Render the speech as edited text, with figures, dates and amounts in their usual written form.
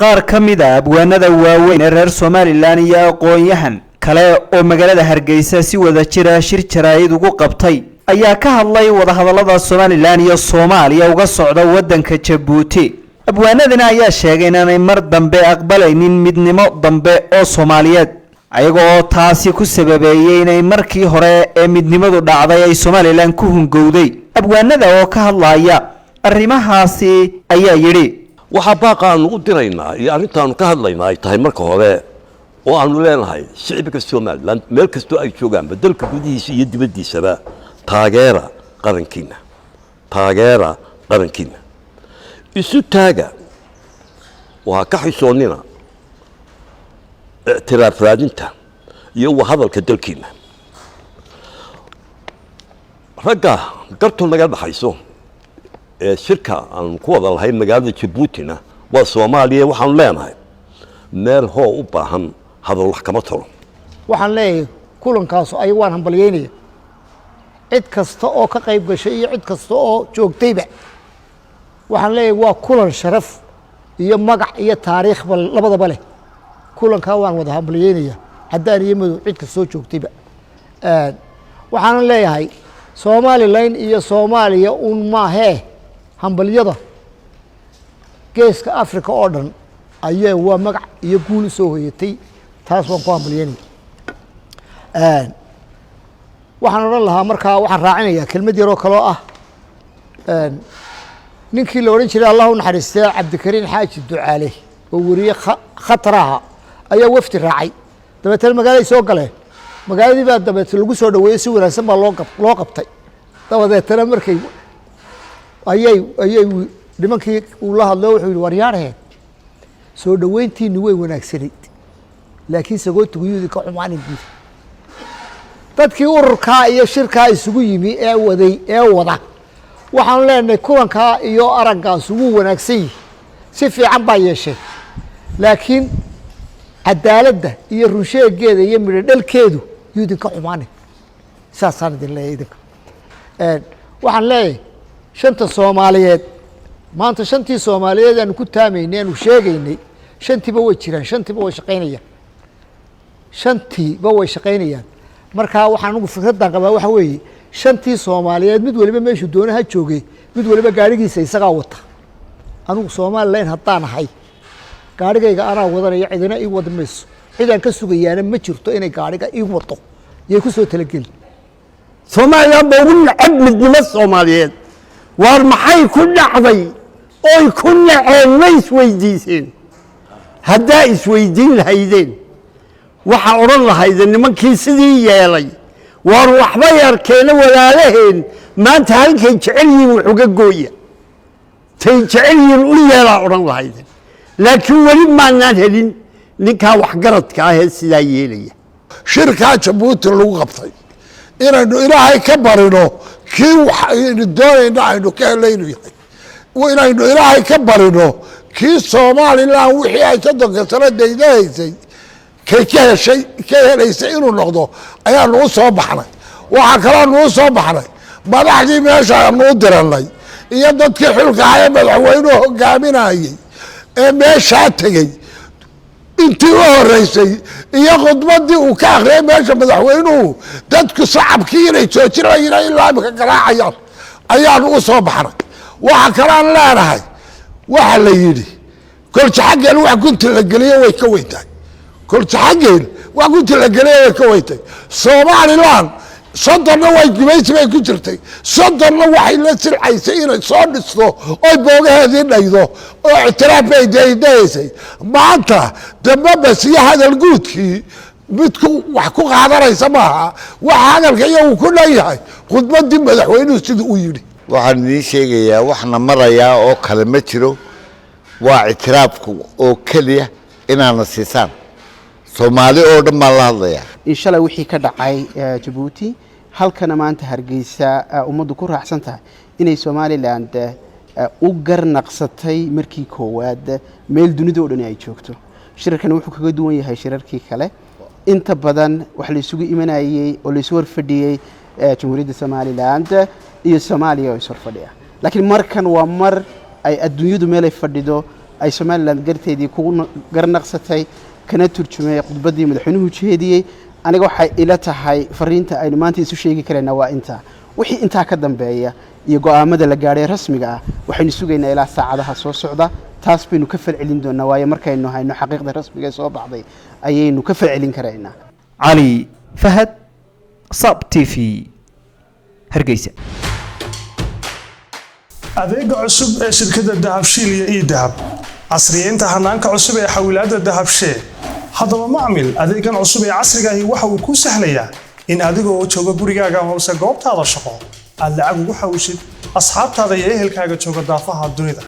qaar ka mid ah abwaanada waaweyn ee reer Somaliland iyo aqoon-yahan kale oo magaalada Hargeysa si wada jira shir jaraa'id ugu qabtay ayaa ka hadlay wada hadallada Somaliland iyo Soomaaliya uga socda wadanka Djibouti. abwaanadana ayaa sheegay inay mar dambe aqbalaynin midnimo dambe oo Soomaaliyeed ayagoo taasi ku sababeeyay inay markii hore ee midnimadu dhacday ay Somaliland ku hungowday. abwaanada oo ka hadlaya arrimahaasi ayaa yiri waxa baaqaan ugu diraynaa iyo arintaan ka hadlaynaa ay tahay marka hore oo aanu leenahay shacabka Soomaaliland meel kasta ay joogaan beddelka gudihiisa iyo dibadiisaba taageera qarankiina isu taaga waa ka xisoonina اعتراف رادنتا يو هذا الكدلكينا رجع قرطوا مجال بحيسو الشركة القوة هاي مجال جيبوتينا والصومالية وحن لنا مال هو أباهم هذا الحكمتهم وحن ليه كلن كاسو أيوان هم بلييني عد كستا أو كقيب شيء عد كستا أو جوج تيبع وحن ليه وكلن شرف يمجع تاريخ لبض بله كلن كوان وده بليينيا حدان يمدو عيد كسو joogtayba waxaan leeyahay Somaliland iyo Soomaaliya un ma he hambaliyada geeska Afrika oo dhan ayay waa magac iyo guul soo hoyatay taas waan ku hambaliyeenay waxaan oran lahaa markaa waxaan raacinayaa kelmad yar oo kale ah ninkii la oran jiray Allahu naxariistay Cabdikariin Xaaji Ducaale oo wariye khataraha ayaa wafti raacay dabeetana magaalada soo galeen magaaladii baa dabeetana lagu soo dhaweeyay si wanaagsan baa loo qabtay dabadeetana markay ayay nimankii uu la hadlay wuxuu yiri waryaareen soo dhaweyntiina way wanaagsanayd laakiin sagootigu yidi ka xumaanay guud dadkii ururka iyo shirka isugu yimi ee wada waxaan leenahay kulanka iyo araggaas ugu wanaagsan si fiican baa yeeshay laakiin cadaaladda iyo runsheegeeda iyo midho dhalkeedu yidin ka xumaanay saasaan idin leeyahay waxaan leeyahay shanta Soomaaliyeed maanta shantii Soomaaliyeed aan ku taamaynay aanu sheegaynay shantiiba way jiraan shantiiba way shaqaynayaan marka waxaan ugu fikradan qabaa waxa weeye shantii Soomaaliyeed mid waliba meeshu doonaha joogay mid waliba gaarigiisa isaga wata anigu Soomaaliland haddaan ahay gaarigayga anaa wadanaya cidina ii wadmayso cidaan ka sugayaana ma jirto inay gaariga ii wado yay ku soo talagelin Soomaaliland baa ugu nacab midnimo Soomaaliyeed war maxay ku dhacday oo ku naceen isweydiiseen haddaa isweydiin lahaydeen waxa oran lahaydeen nimankii sidii yeelay war waxba yarkeena walaalaheen maanta halkay jecel yihiin wuxuu gooya tay jecel yihiin u yeelaa oran lahaydeen laakiin wali maanaan helin ninkaa waxgaradka ah ee sidaa yeelaya shirkaa Djibouti lagu qabtay inaynu ilaahay ka barino kii waxaynu doonayna aynu ka helayno yahay inaynu ilaahay ka barino kii Somaliland wixii ay ka donkasana daydaysay ka helaysay inuu noqdo ayaanu u soo baxnay waxa kale oo soo baxnay madaxdii meesha aanu diranay iyo dadkii xilka ay madaxweynuhu hogaaminayay ee meesha tagay intii u horeysay iyo khudbadii uu ka akhriyay meesha madaxweynuhu dadku shacabkii inay soo jirayeen ilaa imika garaacayaan ayaanu u soo baxnay waxa kale aan leenahay waxa la yiri kol jaxageen wax gunti la galiyo way ka weyntahay kol jaxageen wax gunti la galiyo way ka weyntahay Somaliland صدرنا واجبيت ما يكون شرتي صدرنا واحد لا سلعي سينا صار نصه أي بوجه هذه الأيضا اعتراف بيدايسي معناتها دم بس هي هذا الجود كي بتكون وحكوا هذا رئيس سماها وهذا الكيان وكل أيها خد بدي مدحوين وسيدوا يجري وعني شيء يا وإحنا مرة يا أو كلمتشرو واعترافكم أو كلية إن أنا سيسان Soomaali oo dhan ma la hadlaya inshallah wixii ka dhacay Djibouti halkana maanta Hargeysa umadu ku raacsan tahay inay Somaliland u garnaqsatay markii koowaad meel dunida oo dhan ay joogto shirkan wuxuu kaga duwan yahay shirarkii kale inta badan wax la isugu imanayay oo la isu warfadhiyay Jamhuuriyadda Somaliland iyo Soomaaliya oo isu fadhiya laakiin markan waa mar ay adduunyadu meel ay fadhido ay somaliland garteedii kugu garnaqsatay kana turjumay khudbaddii madaxweynuhu jeediyey aniga waxay ila tahay fariinta aynu maanta isu sheegi karaynaa waa intaa wixii intaa ka dambeeya iyo go'aamada la gaadhay rasmiga ah waxaynu sugaynaa ilaa saacadaha soo socda taas baynu ka falcelin doonaa waayo markaynu hayno xaqiiqda rasmiga ee soo baxday ayaynu ka falcelin karaynaa cali fahad sab t v hargeysa adeega cusub ee shirkadda dahabshiil iyo ii-dahab casriyeynta hanaanka cusub ee xawilaadda dahabshee haddaba macmil adeegan cusub ee casrigaahi waxa uu kuu sahlayaa in adigoo jooga gurigaaga hoose goobtaada shaqo aad lacag ugu xawishid asxaabtaada iyo ehelkaaga jooga daafaha dunida